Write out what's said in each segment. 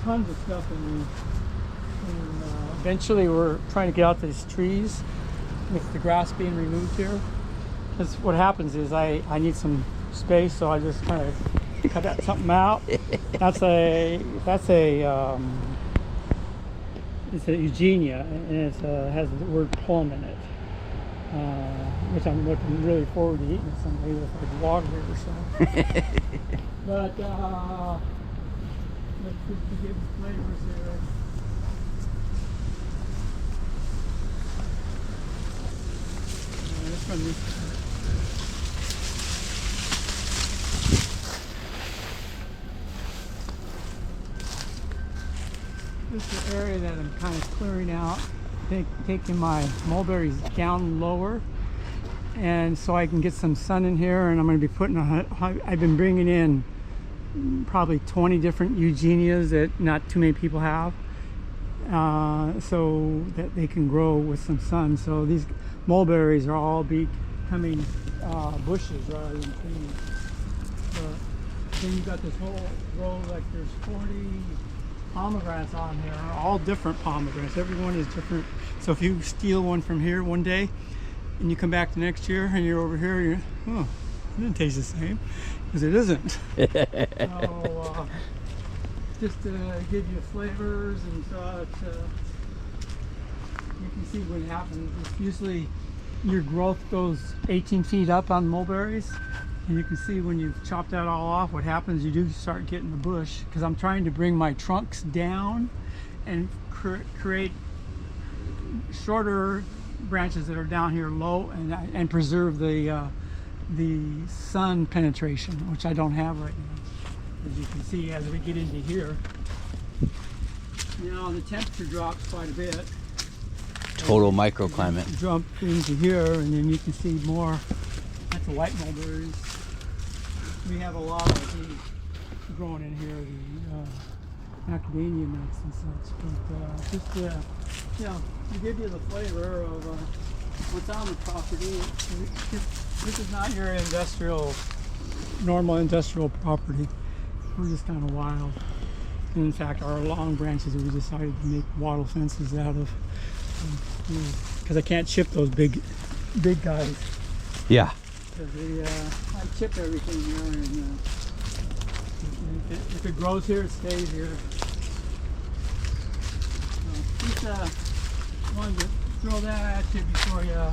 tons of stuff and eventually we're trying to get out these trees with the grass being removed here. Because what happens is I need some space, so I just kind of cut that something out. It's a Eugenia, and it has the word plum in it, which I'm looking really forward to eating someday with like water or something. But let's just give flavors here. This one is this is the area that I'm kind of clearing out, taking my mulberries down lower, and so I can get some sun in here. And I'm going to be putting I've been bringing in probably 20 different Eugenias that not too many people have, so that they can grow with some sun. So these mulberries are all becoming bushes rather than trees. But then you've got this whole row, like there's 40 pomegranates on here, all different pomegranates. Everyone is different. So if you steal one from here one day and you come back the next year and you're over here, it doesn't taste the same, because it isn't. So just to give you flavors and such, you can see what happens. It's usually your growth goes 18 feet up on mulberries, and you can see when you chop that all off, what happens, you do start getting the bush, because I'm trying to bring my trunks down and create shorter branches that are down here low, and preserve the sun penetration, which I don't have right now. As you can see, as we get into here, the temperature drops quite a bit. Total microclimate. Jump into here, and then you can see more. That's the white mulberries. We have a lot of these growing in here, the macadamia nuts and such. But just to give you the flavor of what's on the property. This is not your normal industrial property. We're just kind of wild. And in fact, our long branches we decided to make wattle fences out of, because I can't chip those big guys. Yeah. Because I chip everything here, and if it grows here, it stays here. So just wanted to throw that at you before you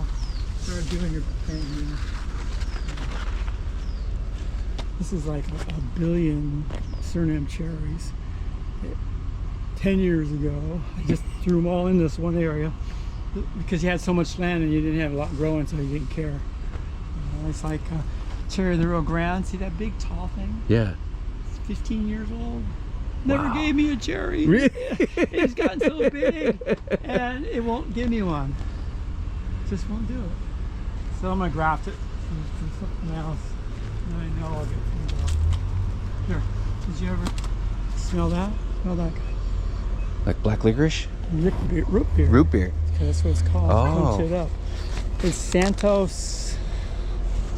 start doing your thing here. This is like a billion Suriname cherries. 10 years ago, I just threw them all in this one area because you had so much land and you didn't have a lot growing, so you didn't care. It's like cherry of the Rio Grande. See that big tall thing? Yeah. It's 15 years old. Never gave me a cherry. Really? It's gotten so big, and it won't give me one. It just won't do it. So I'm gonna graft it from something else, and I know I'll get things out. Here, did you ever smell that? Smell that? Like black licorice? Root beer. Root beer. That's what it's called. Oh. Punch it up. It's Santos.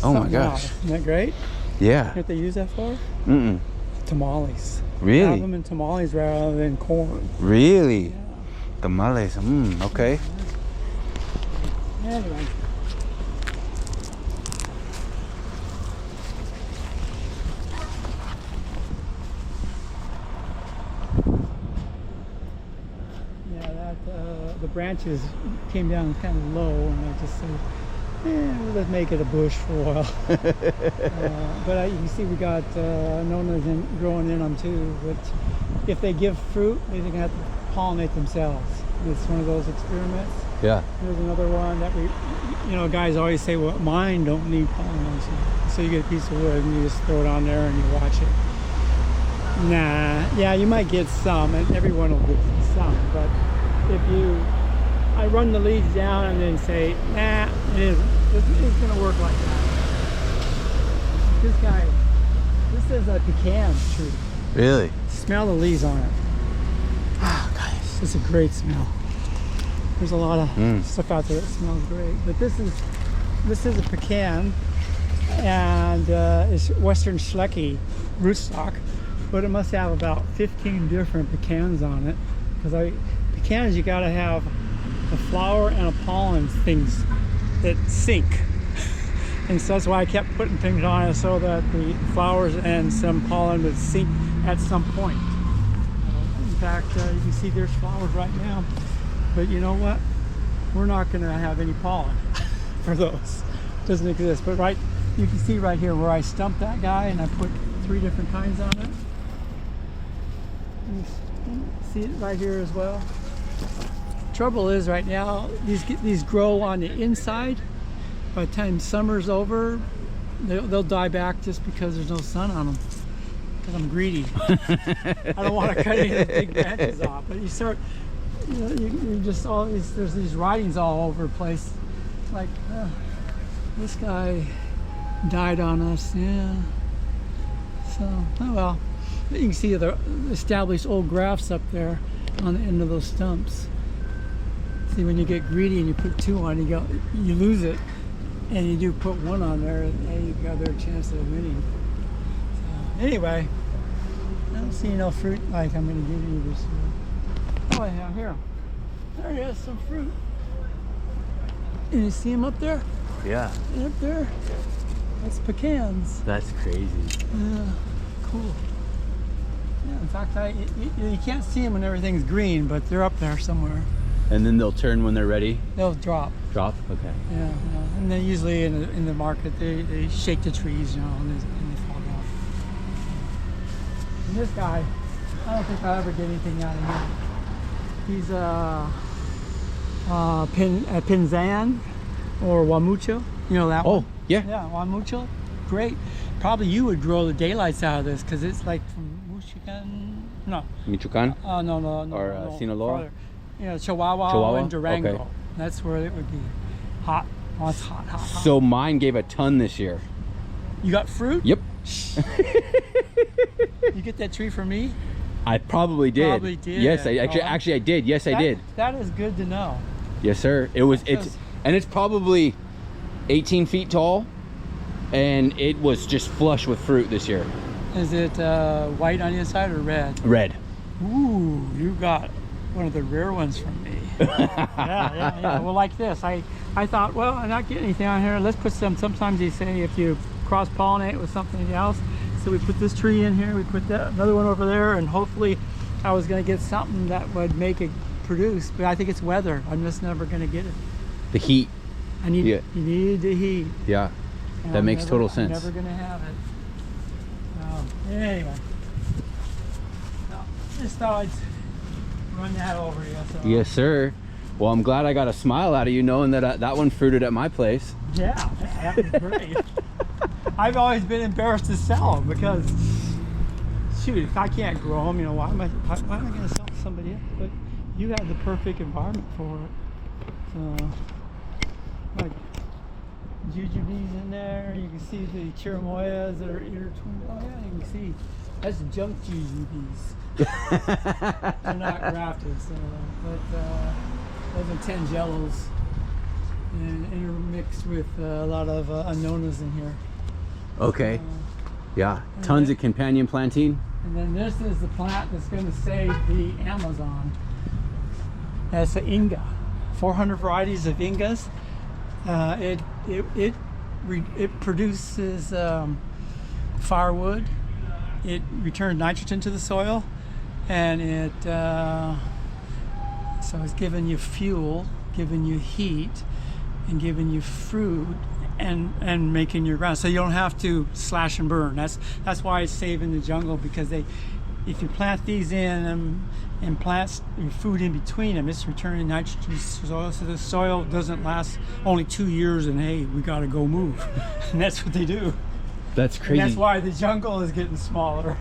Oh my gosh. Isn't that great? Yeah. You know what they use that for? Tamales. Really? Have them in tamales rather than corn. Really? Yeah. Tamales. Okay. Anyway. The branches came down kind of low, and I just said, let's make it a bush for a while. But you can see we got nonas growing in them too. But if they give fruit, they're going to have to pollinate themselves. It's one of those experiments. Yeah. There's another one that guys always say, well, mine don't need pollination. So you get a piece of wood and you just throw it on there and you watch it. Nah, yeah, you might get some, and everyone will get some, but I run the leaves down and then say, nah, it isn't. It's going to work like that. This is a pecan tree. Really? Smell the leaves on it. Oh, guys. It's a great smell. There's a lot of stuff out there that smells great. But this is a pecan, and it's Western Schlecky rootstock. but it must have about 15 different pecans on it. Because pecans, you gotta have a flower and a pollen things that sync. And so that's why I kept putting things on it so that the flowers and some pollen would sync at some point. In fact, you can see there's flowers right now. But you know what? We're not gonna have any pollen for those. Doesn't exist. But right, you can see right here where I stumped that guy and I put 3 different kinds on it. You see it right here as well. Trouble is right now, these grow on the inside. By the time summer's over, they'll die back just because there's no sun on them. Because I'm greedy. I don't want to cut any of the big branches off. But you start, you know, you just there's these writings all over the place. Like, this guy died on us, yeah. So, oh well. You can see the established old grafts up there on the end of those stumps. See, when you get greedy and you put 2 on, you lose it. And you do put 1 on there, and hey, you've got a better chance of winning. So, anyway, I don't see no fruit like I'm going to give you this year. Oh, yeah, here. There is some fruit. And you see them up there? Yeah. Up there? That's pecans. That's crazy. Yeah, cool. Yeah, in fact, you can't see them when everything's green, but they're up there somewhere. And then they'll turn when they're ready? They'll drop. Drop? Okay. Yeah. And then usually in the market, they shake the trees, you know, and they fall down. And this guy, I don't think I'll ever get anything out of him. He's a Pinzan or Wamucho. You know that one? Oh, yeah. Yeah, Wamucho. Great. Probably you would grow the daylights out of this because it's like from Michoacan. No. Michoacan? No. Or Sinaloa? Farther. You know, Chihuahua and Durango. Okay. That's where it would be. Hot. Oh, it's hot. So mine gave a ton this year. You got fruit? Yep. You get that tree for me? I probably did. Probably did. Yes, actually I did. Yes, I did. That is good to know. Yes, sir. It's probably 18 feet tall, and it was just flush with fruit this year. Is it white on the inside or red? Red. Ooh, you got one of the rare ones from me. Yeah. Well, like this, I thought, well, I'm not getting anything on here. Let's put some. Sometimes they say if you cross-pollinate with something else. So we put this tree in here. We put another one over there, and hopefully, I was going to get something that would make it produce. But I think it's weather. I'm just never going to get it. The heat. You need the heat. Yeah, And that makes total sense. I'm never going to have it. So, anyway. So, just thought I'd run that over you. So. Yes, sir. Well, I'm glad I got a smile out of you knowing that that one fruited at my place. Yeah, that was great. I've always been embarrassed to sell them because, shoot, if I can't grow them, you know, why am I going to sell to somebody else? But you have the perfect environment for it. So, like, jujubes in there. You can see the cherimoyas that are intertwined. Oh yeah, you can see that's junk jujubes. They're not grafted, so but those are tangelos and intermixed with a lot of annonas in here. Okay. Yeah, tons of companion planting. And then this is the plant that's going to save the Amazon. That's an Inga. 400 varieties of Ingas. It produces firewood. It returns nitrogen to the soil, and so it's giving you fuel, giving you heat, and giving you fruit, and making your ground. So you don't have to slash and burn. That's why it's saving the jungle, because if you plant these in and plant food in between them, it's returning nitrogen to the soil, so the soil doesn't last only 2 years and hey, we gotta go move. And that's what they do. That's crazy. And that's why the jungle is getting smaller.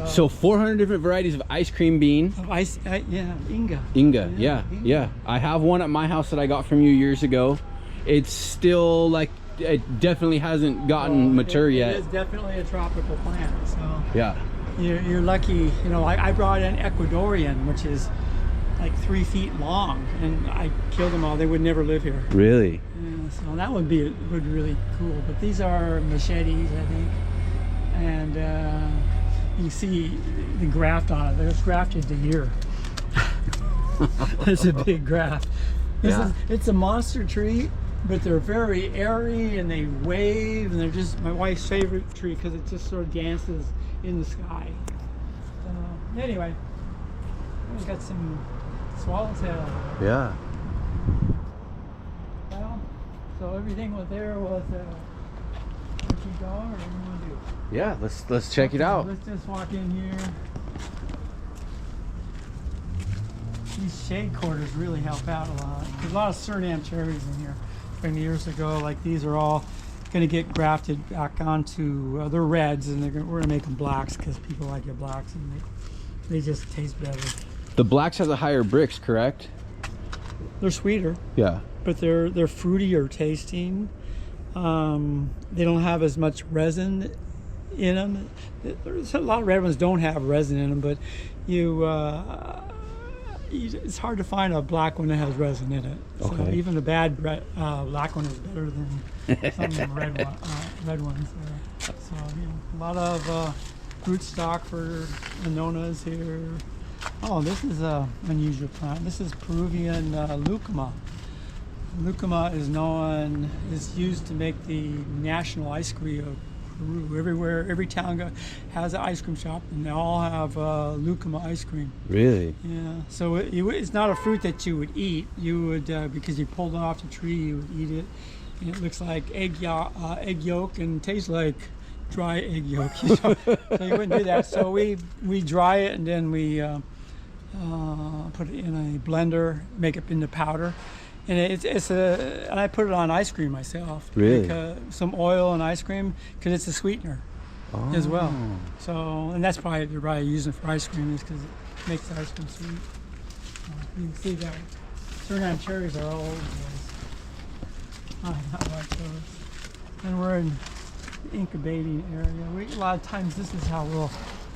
So 400 different varieties of ice cream bean. Yeah, Inga. Inga, yeah. I have one at my house that I got from you years ago. It's still like, it definitely hasn't gotten mature yet. It is definitely a tropical plant, so. Yeah. You're lucky, you know, I brought in Ecuadorian, which is like 3 feet long, and I killed them all. They would never live here. Really? Yeah, so that would be really cool. But these are machetes, I think. And you see the graft on it. It's grafted to here. It's a big graft. It's a monster tree, but they're very airy and they wave, and they're just my wife's favorite tree because it just sort of dances in the sky. Anyway, we've got some swallowtail. Yeah. Well, so everything was there was keep going, or what do you want to do? Yeah, let's check it out. Let's just walk in here. These shade quarters really help out a lot. There's a lot of Suriname cherries in here from years ago. Like these are all going to get grafted back onto they're reds, and we're going to make them blacks because people like your blacks, and they just taste better. The blacks have the higher bricks, correct? They're sweeter. Yeah. But they're fruitier tasting. They don't have as much resin in them. There's a lot of red ones don't have resin in them, but it's hard to find a black one that has resin in it. Okay. So even a bad black one is better than some of the red ones. So a lot of rootstock for Anonas here. Oh, this is an unusual plant. This is Peruvian lucuma. Lucuma is used to make the national ice cream of Peru. Everywhere, every town has an ice cream shop, and they all have lucuma ice cream. Really? Yeah. So it's not a fruit that you would eat. You would because you pulled it off the tree, you would eat it. And it looks like egg yolk and tastes like dry egg yolk. So you wouldn't do that. So we dry it, and then we put it in a blender, make it into powder. And and I put it on ice cream myself. Really? Some oil and ice cream, because it's a sweetener as well. So, and that's probably they're probably using it for ice cream, is because it makes the ice cream sweet. You can see that Suriname cherries are all over the place. I like those. And we're in the incubating area. A lot of times this is how we'll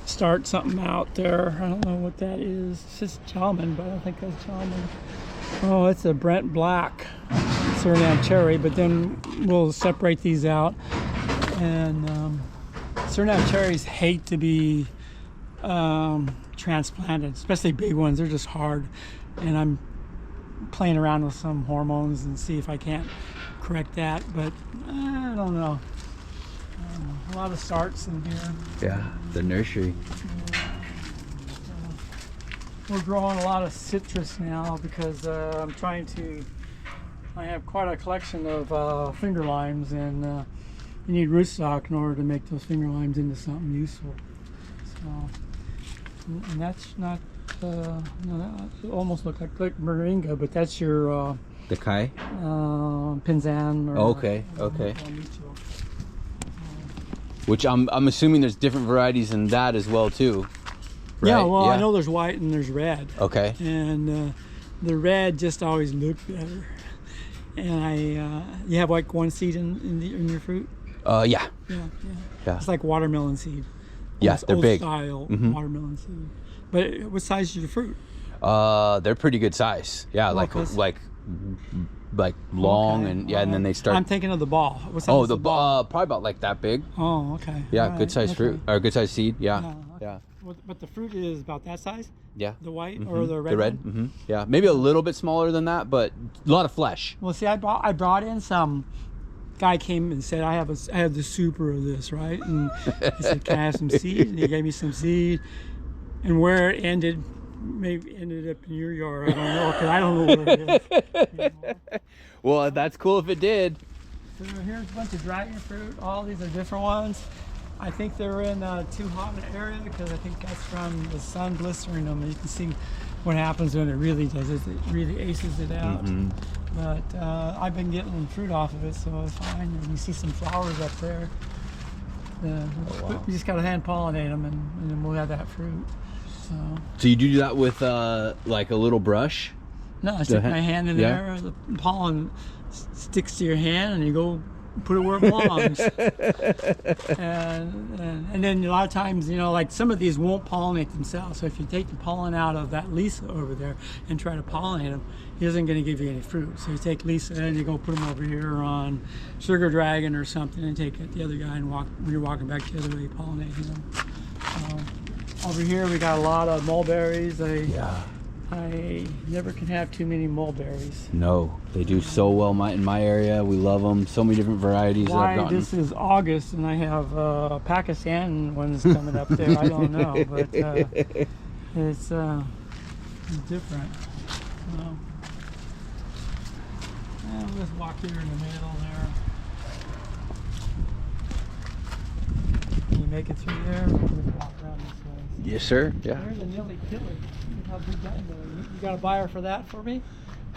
start something out there. I don't know what that is. It's just Chalman, but I don't think that's Chalman. Oh, it's a Brent Black Suriname cherry, but then we'll separate these out. And Suriname cherries hate to be transplanted, especially big ones. They're just hard. And I'm playing around with some hormones and see if I can't correct that, but I don't know. A lot of starts in here. Yeah, the nursery. We're growing a lot of citrus now because I have quite a collection of finger limes, and you need rootstock in order to make those finger limes into something useful. So, and that's not, that almost look like moringa, but that's your the Kai? Pinzan. Or, okay. Which I'm assuming there's different varieties in that as well too. Right? Yeah, well, I know there's white and there's red. Okay. And the red just always looked better. And you have like one seed in your fruit? Yeah. It's like watermelon seed. Yeah, they're big. Old style watermelon seed. But what size is your fruit? They're pretty good size. Yeah, like long, and and then they start. I'm thinking of the ball. What size is the ball? Probably about like that big. Oh, okay. Yeah, right. Good size fruit or good size seed. Yeah. Yeah. But the fruit is about that size? Yeah. The white or the red? The red. Yeah. Maybe a little bit smaller than that, but a lot of flesh. Well, see, I brought in some. Guy came and said, I have the super of this, right? And he said, can I have some seed? And he gave me some seed. And where it ended, maybe ended up in your yard. I don't know, because I don't know where it is anymore. Well, that's cool if it did. So here's a bunch of dragon fruit. All these are different ones. I think they're in too hot an area because I think that's from the sun blistering them. And you can see what happens when it really does it. It really aces it out. But I've been getting fruit off of it, so it's fine. And you see some flowers up there. Wow. You just got to hand pollinate them, and then we'll have that fruit. So you do that with like a little brush? No, I stick my hand in there. The pollen sticks to your hand, and you go put it where it belongs. and then a lot of times, like some of these won't pollinate themselves. So if you take the pollen out of that Lisa over there and try to pollinate them, he isn't going to give you any fruit. So you take Lisa and you go put them over here on Sugar Dragon or something, and take it the other guy and when you're walking back the other way, pollinating them. Over here we got a lot of mulberries. Yeah. I never can have too many mulberries. No, they do so well in my area. We love them. So many different varieties that I've Why gotten. this is August and I have Pakistan ones coming up there, I don't know, but it's different. We'll just walk here in the middle there. Can you make it through there? Or just walk around this way? Yes, sir. Yeah. There's a nilly killer. Look how big that is. You got a buyer for that for me?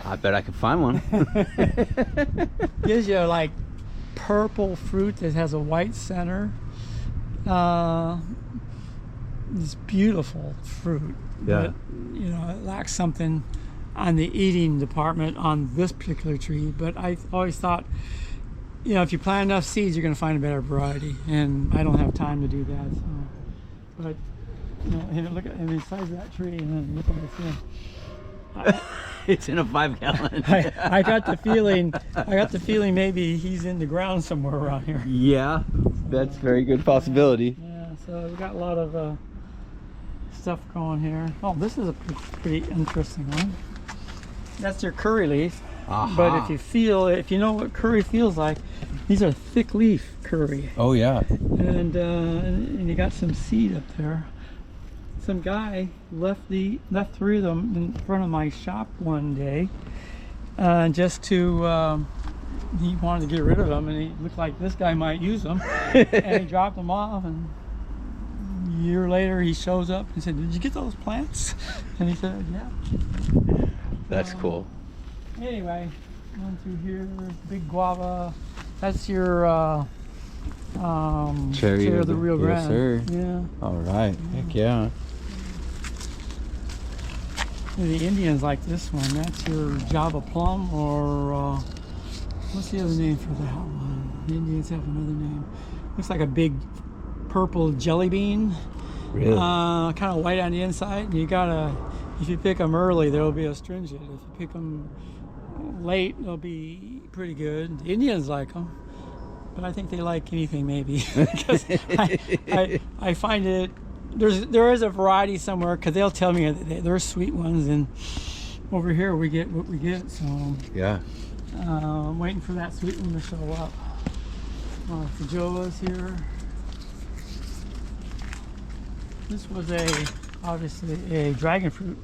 I bet I could find one. Gives you like purple fruit that has a white center. It's beautiful fruit. Yeah. But, you know, it lacks something on the eating department on this particular tree. But I always thought, you know, if you plant enough seeds, you're going to find a better variety. And I don't have time to do that. So. But, you know, and look at, and besides that tree, and then look at this thing. It's in a 5-gallon. I got the feeling maybe he's in the ground somewhere around here. Yeah, that's a very good possibility. Yeah, so we got a lot of stuff going here. Oh, this is a pretty interesting one. That's your curry leaf. Aha. But if you know what curry feels like, these are thick leaf curry. Oh yeah. And you got some seed up there. Some guy left 3 of them in front of my shop one day, just to he wanted to get rid of them, and he looked like this guy might use them, and he dropped them off. And a year later, he shows up and said, "Did you get those plants?" And he said, "Yeah." That's cool. Anyway, on through here, big guava. That's your Cherry of the Rio Grande. Yes, sir. Yeah. All right. Heck yeah. The Indians like this one. That's your Java plum, or what's the other name for that one? The Indians have another name. Looks like a big purple jelly bean. Really? Kind of white on the inside. You gotta, if you pick them early, they'll be astringent. If you pick them late, they'll be pretty good. The Indians like them, but I think they like anything maybe. Because I find it. There is a variety somewhere, because they'll tell me there's sweet ones, and over here we get what we get. So Yeah. I'm waiting for that sweet one to show up. Feijoas here. This was obviously a dragon fruit,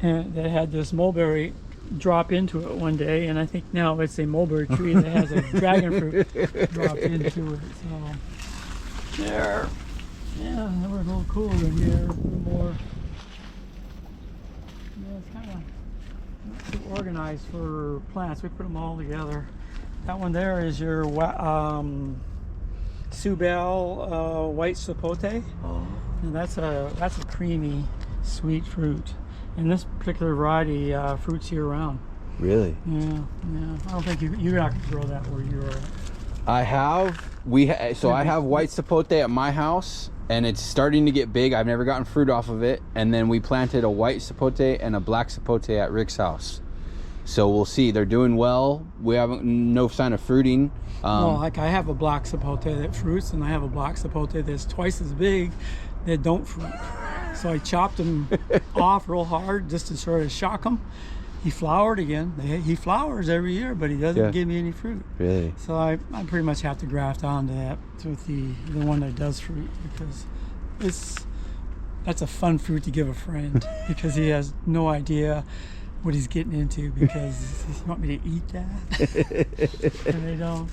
and that had this mulberry drop into it one day, and I think now it's a mulberry tree that has a dragon fruit dropped into it. So there. Yeah, we're a little cooler in here, a little more. Yeah, it's kind of not too organized for plants. We put them all together. That one there is your Subel white sapote, and that's a creamy, sweet fruit. And this particular variety fruits year round. Really? Yeah. I don't think you're not gonna grow that where you are. I have. I have white sapote at my house, and it's starting to get big. I've never gotten fruit off of it. And then we planted a white sapote and a black sapote at Rick's house. So we'll see. They're doing well. We haven't no sign of fruiting. Well, like I have a black sapote that fruits, and I have a black sapote that's twice as big that don't fruit. So I chopped them off real hard just to sort of shock them. He flowered again. He flowers every year, but he doesn't give me any fruit. Really? So I pretty much have to graft onto that with the one that does fruit, because that's a fun fruit to give a friend because he has no idea what he's getting into, because you want me to eat that? And they don't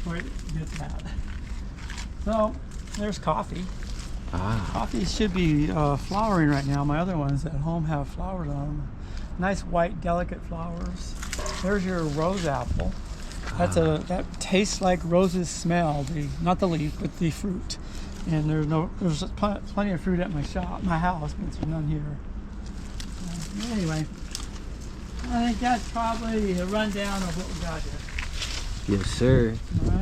quite get that. So there's coffee. Coffee should be flowering right now. My other ones at home have flowers on them. Nice white, delicate flowers. There's your rose apple. That tastes like roses smell. Not the leaf, but the fruit. And there's plenty of fruit at my house, but there's none here. Anyway, I think that's probably a rundown of what we got here. Yes, sir. All right.